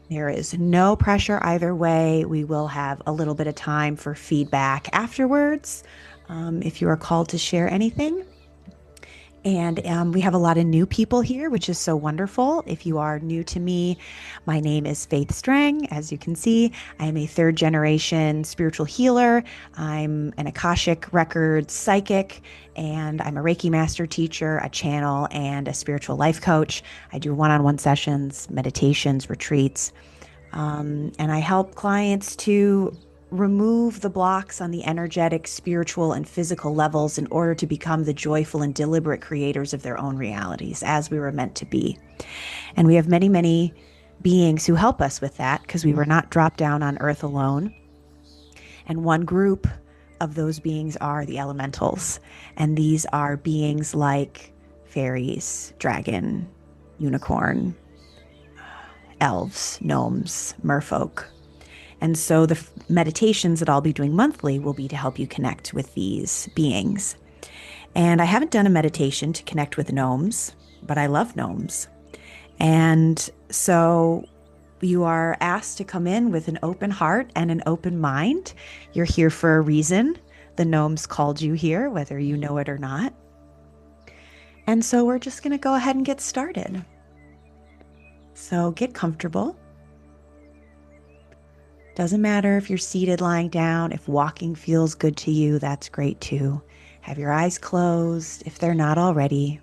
There is no pressure either way. We will have a little bit of time for feedback afterwards, if you are called to share anything. And we have a lot of new people here, which is so wonderful. If you are new to me, my name is Faith Streng. As you can see, I am a third generation spiritual healer. I'm an Akashic Records psychic, and I'm a Reiki master teacher, a channel, and a spiritual life coach. I do one on one sessions, meditations, retreats. And I help clients to remove the blocks on the energetic, spiritual, and physical levels in order to become the joyful and deliberate creators of their own realities as we were meant to be. And we have many, many beings who help us with that because we were not dropped down on Earth alone. And one group of those beings are the elementals. And these are beings like fairies, dragon, unicorn, elves, gnomes, merfolk. And so the meditations that I'll be doing monthly will be to help you connect with these beings. And I haven't done a meditation to connect with gnomes, but I love gnomes. And so you are asked to come in with an open heart and an open mind. You're here for a reason. The gnomes called you here, whether you know it or not. And so we're just going to go ahead and get started. So get comfortable. Doesn't matter if you're seated, lying down. If walking feels good to you, that's great too. Have your eyes closed if they're not already.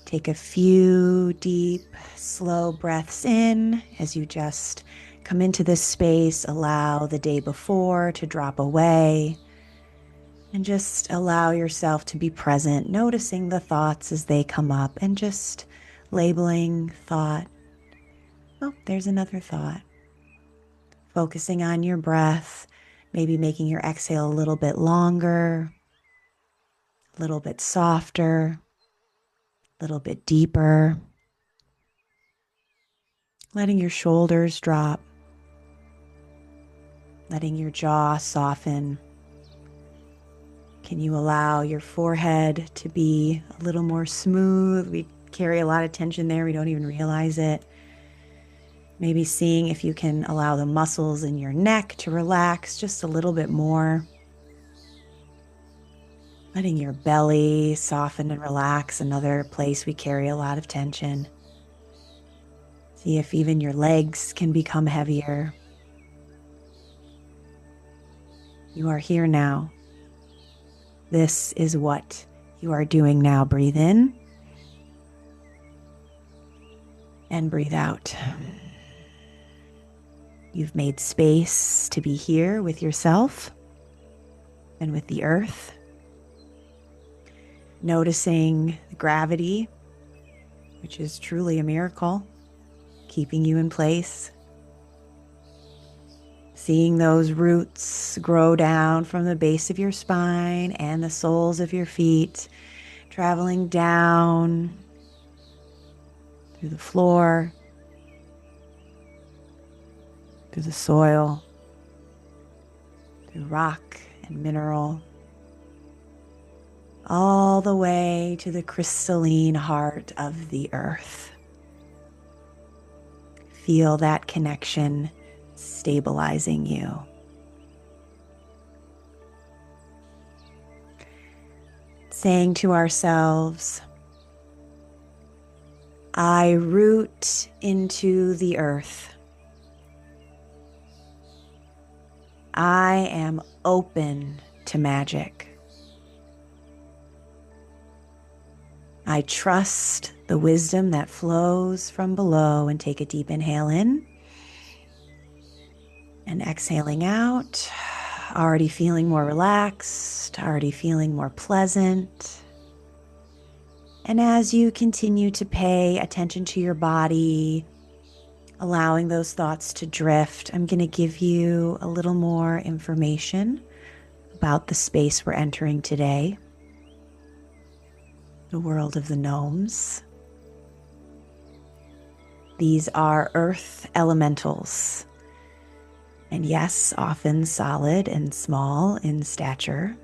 Take a few deep, slow breaths in as you just come into this space. Allow the day before to drop away. And just allow yourself to be present, noticing the thoughts as they come up and just labeling thought. Oh, there's another thought. Focusing on your breath, maybe making your exhale a little bit longer, a little bit softer, a little bit deeper. Letting your shoulders drop, letting your jaw soften. Can you allow your forehead to be a little more smooth? We carry a lot of tension there, we don't even realize it. Maybe seeing if you can allow the muscles in your neck to relax just a little bit more. Letting your belly soften and relax, another place we carry a lot of tension. See if even your legs can become heavier. You are here now. This is what you are doing now. Breathe in and breathe out. You've made space to be here with yourself and with the earth. Noticing the gravity, which is truly a miracle, keeping you in place. Seeing those roots grow down from the base of your spine and the soles of your feet, traveling down through the floor, through the soil, through rock and mineral, all the way to the crystalline heart of the earth. Feel that connection stabilizing you. Saying to ourselves, I root into the earth. I am open to magic. I trust the wisdom that flows from below, and take a deep inhale in and exhaling out. Already feeling more relaxed, already feeling more pleasant. And as you continue to pay attention to your body, allowing those thoughts to drift, I'm going to give you a little more information about the space we're entering today. The world of the gnomes. These are earth elementals. And yes, often solid and small in stature.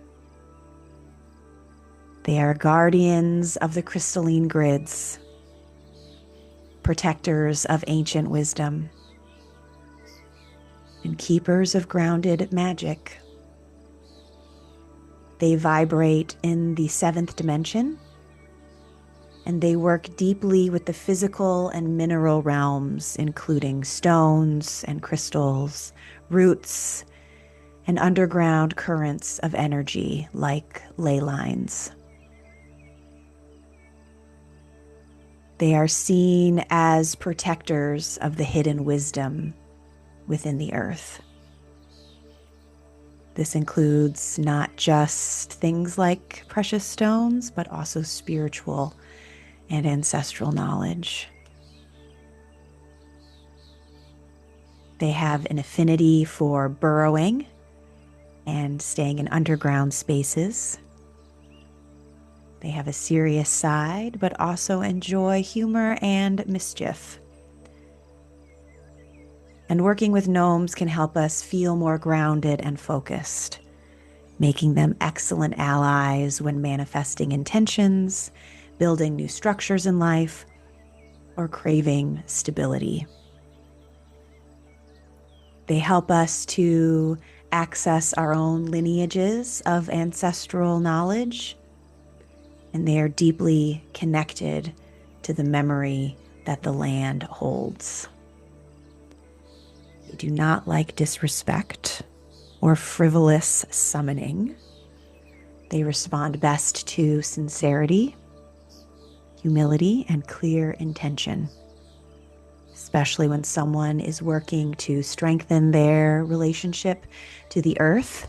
They are guardians of the crystalline grids. protectors of ancient wisdom, and keepers of grounded magic. They vibrate in the seventh dimension, and they work deeply with the physical and mineral realms, including stones and crystals, roots, and underground currents of energy like ley lines. They are seen as protectors of the hidden wisdom within the earth. This includes not just things like precious stones, but also spiritual and ancestral knowledge. They have an affinity for burrowing and staying in underground spaces. They have a serious side, but also enjoy humor and mischief. And working with gnomes can help us feel more grounded and focused, making them excellent allies when manifesting intentions, building new structures in life, or craving stability. They help us to access our own lineages of ancestral knowledge, and they are deeply connected to the memory that the land holds. They do not like disrespect or frivolous summoning. They respond best to sincerity, humility, and clear intention, especially when someone is working to strengthen their relationship to the earth,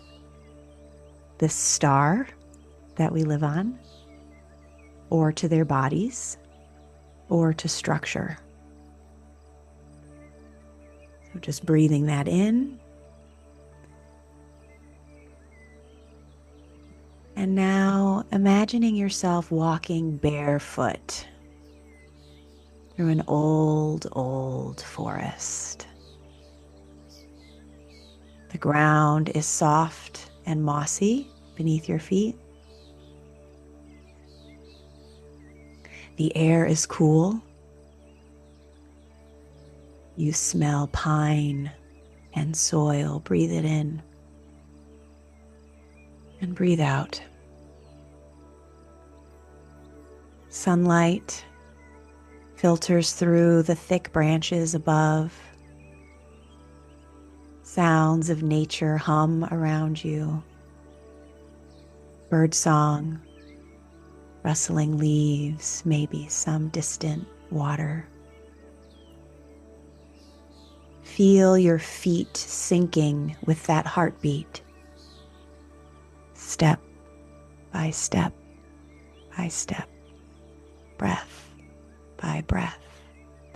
this star that we live on, or to their bodies, or to structure. So just breathing that in. And now imagining yourself walking barefoot through an old forest. The ground is soft and mossy beneath your feet. The air is cool. You smell pine and soil. Breathe it in and breathe out. Sunlight filters through the thick branches above. Sounds of nature hum around you. Birdsong, rustling leaves, maybe some distant water. Feel your feet sinking with that heartbeat, step by step by step, breath by breath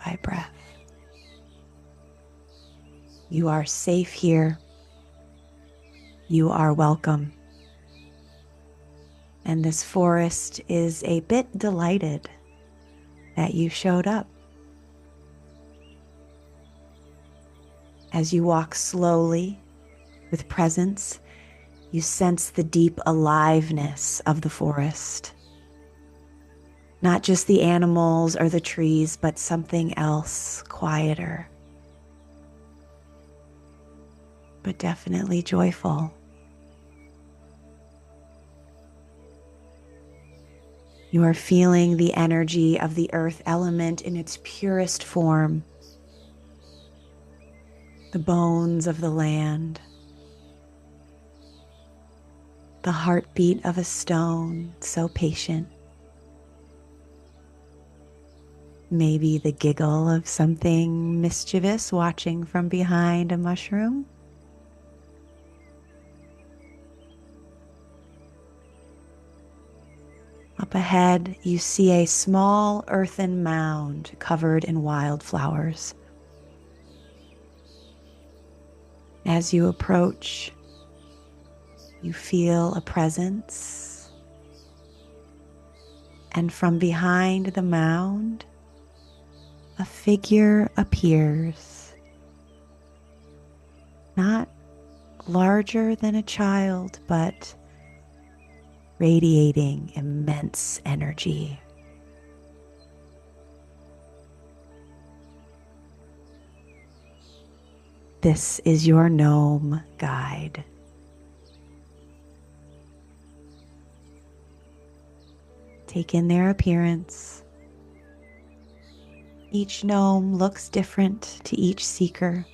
by breath. You are safe here. You are welcome. And this forest is a bit delighted that you showed up. As you walk slowly with presence, you sense the deep aliveness of the forest. Not just the animals or the trees, but something else quieter, but definitely joyful. You are feeling the energy of the earth element in its purest form. The bones of the land, the heartbeat of a stone, so patient. Maybe the giggle of something mischievous watching from behind a mushroom. Up ahead, you see a small earthen mound covered in wildflowers. As you approach, you feel a presence, and from behind the mound, a figure appears, not larger than a child, but radiating immense energy. This is your gnome guide. Take in their appearance. Each gnome looks different to each seeker.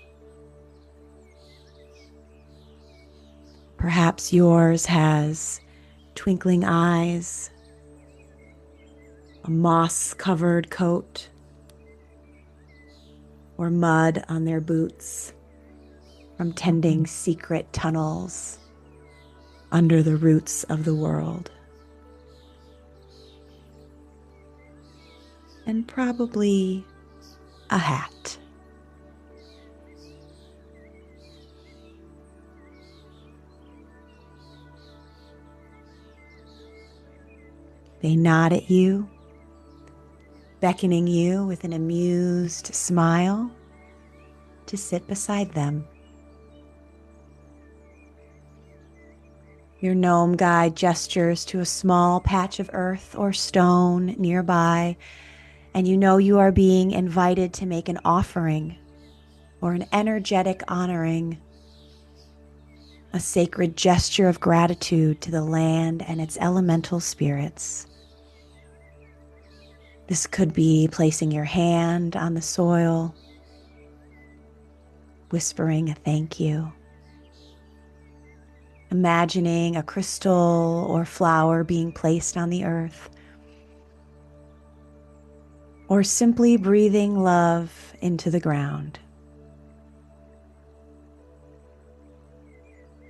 Perhaps yours has twinkling eyes, a moss-covered coat, or mud on their boots from tending secret tunnels under the roots of the world. And probably a hat. They nod at you, beckoning you with an amused smile to sit beside them. Your gnome guide gestures to a small patch of earth or stone nearby, and you know you are being invited to make an offering or an energetic honoring, a sacred gesture of gratitude to the land and its elemental spirits. This could be placing your hand on the soil, whispering a thank you, imagining a crystal or flower being placed on the earth, or simply breathing love into the ground.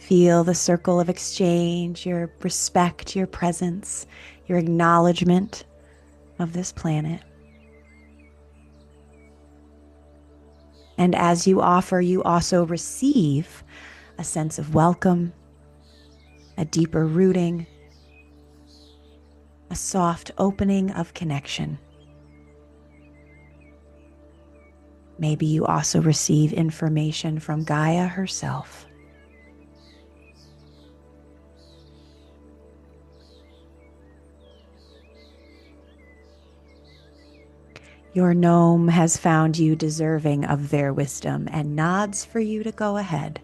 Feel the circle of exchange, your respect, your presence, your acknowledgement of this planet. And as you offer, you also receive a sense of welcome, a deeper rooting, a soft opening of connection. Maybe you also receive information from Gaia herself. Your gnome has found you deserving of their wisdom and nods for you to go ahead.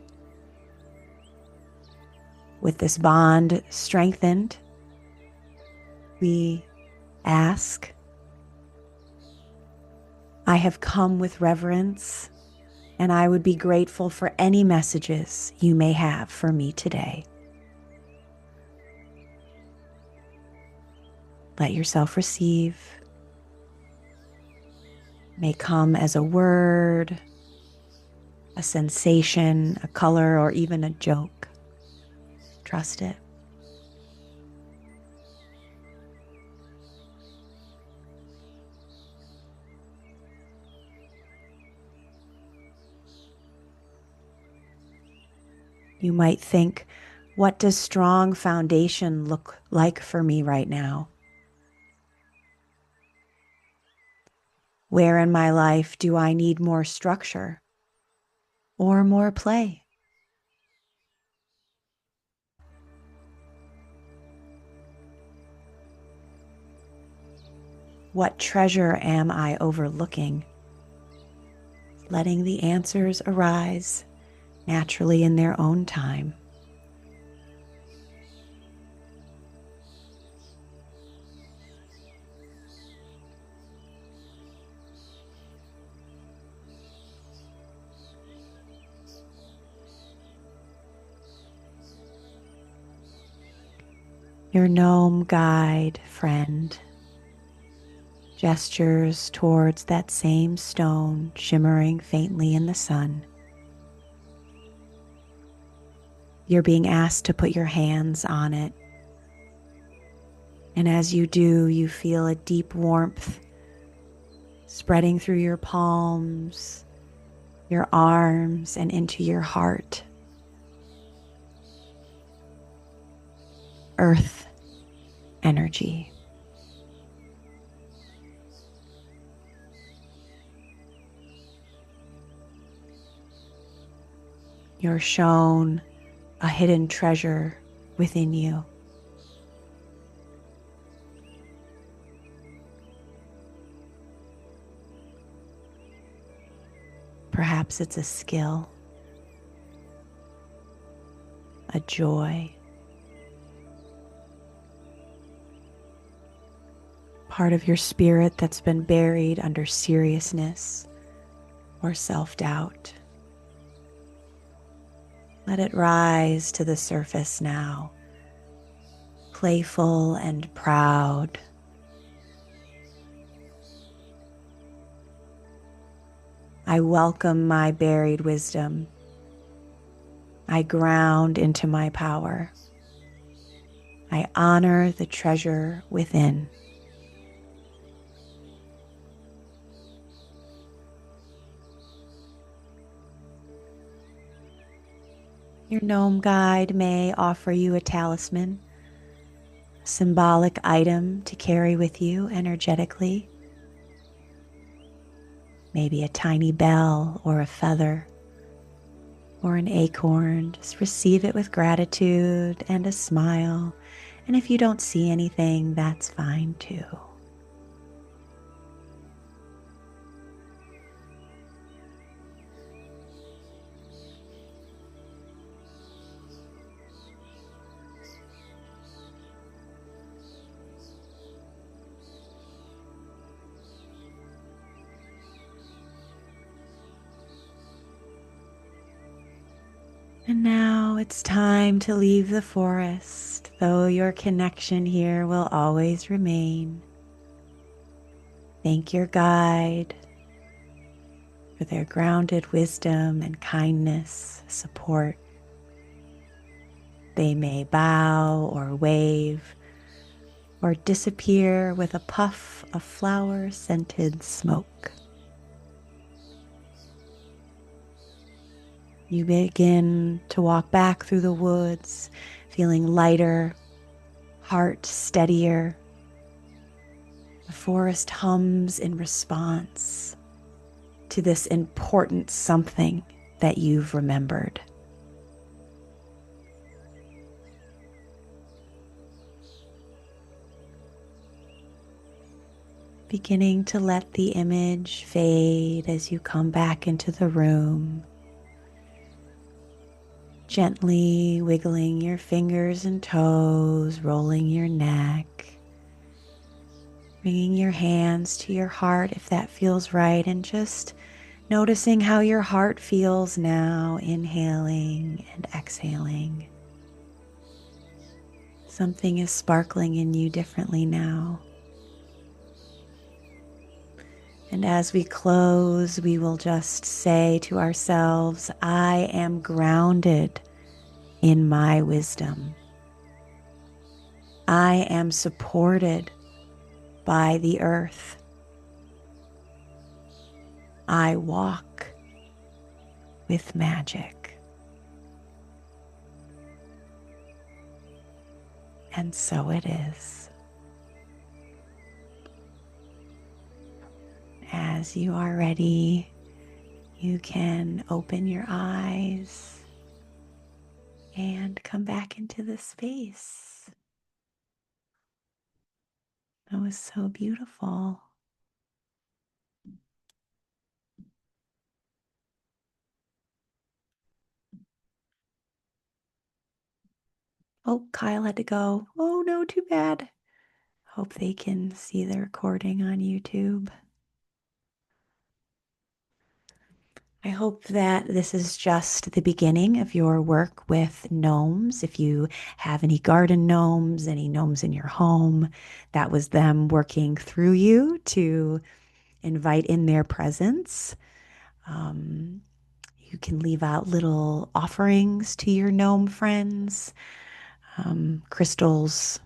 With this bond strengthened, we ask, I have come with reverence, and I would be grateful for any messages you may have for me today. Let yourself receive. May come as a word, a sensation, a color, or even a joke. Trust it. You might think, what does strong foundation look like for me right now? Where in my life do I need more structure or more play? What treasure am I overlooking? Letting the answers arise naturally in their own time. Your gnome guide friend gestures towards that same stone shimmering faintly in the sun. You're being asked to put your hands on it. And as you do, you feel a deep warmth spreading through your palms, your arms, and into your heart. Earth energy. You're shown a hidden treasure within you. Perhaps it's a skill, a joy, part of your spirit that's been buried under seriousness or self-doubt. Let it rise to the surface now, playful and proud. I welcome my buried wisdom. I ground into my power. I honor the treasure within. Your gnome guide may offer you a talisman, a symbolic item to carry with you energetically. Maybe a tiny bell or a feather or an acorn. Just receive it with gratitude and a smile. And if you don't see anything, that's fine too. And now it's time to leave the forest, though your connection here will always remain. Thank your guide for their grounded wisdom and kindness, support. They may bow or wave or disappear with a puff of flower-scented smoke. You begin to walk back through the woods, feeling lighter, heart steadier. The forest hums in response to this important something that you've remembered. Beginning to let the image fade as you come back into the room. Gently wiggling your fingers and toes, rolling your neck, bringing your hands to your heart if that feels right, and just noticing how your heart feels now, inhaling and exhaling. Something is sparkling in you differently now. And as we close, we will just say to ourselves, I am grounded in my wisdom. I am supported by the earth. I walk with magic. And so it is. As you are ready, you can open your eyes and come back into the space. That was so beautiful. Oh, Kyle had to go. Oh no, too bad. Hope they can see the recording on YouTube. I hope that this is just the beginning of your work with gnomes. If you have any garden gnomes, any gnomes in your home, that was them working through you to invite in their presence. You can leave out little offerings to your gnome friends. Crystals,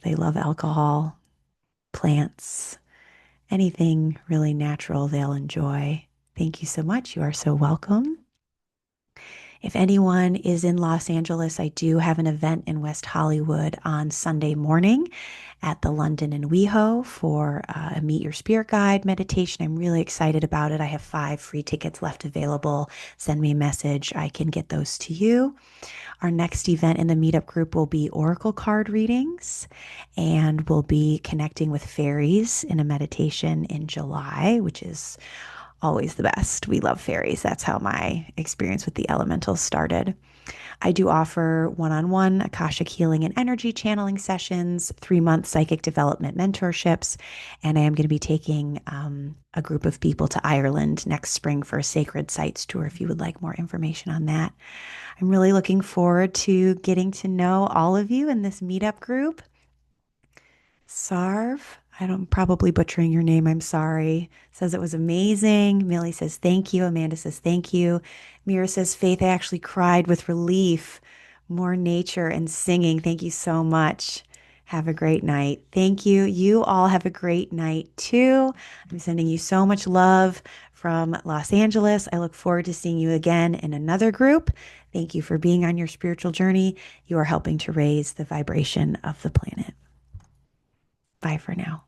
they love alcohol, plants, anything really natural they'll enjoy. Thank you so much. You are so welcome. If anyone is in Los Angeles, I do have an event in West Hollywood on Sunday morning at the London and WeHo for a Meet Your Spirit Guide meditation. I'm really excited about it. I have 5 free tickets left available. Send me a message. I can get those to you. Our next event in the meetup group will be oracle card readings, and we'll be connecting with fairies in a meditation in July, which is always the best. We love fairies. That's how my experience with the elementals started. I do offer one on one Akashic healing and energy channeling sessions, 3 month psychic development mentorships, and I am going to be taking a group of people to Ireland next spring for a sacred sites tour if you would like more information on that. I'm really looking forward to getting to know all of you in this meetup group. Sarv, I don't probably butchering your name. I'm sorry. Says it was amazing. Millie says thank you. Amanda says thank you. Mira says Faith, I actually cried with relief. More nature and singing. Thank you so much. Have a great night. Thank you. You all have a great night too. I'm sending you so much love from Los Angeles. I look forward to seeing you again in another group. Thank you for being on your spiritual journey. You are helping to raise the vibration of the planet. Bye for now.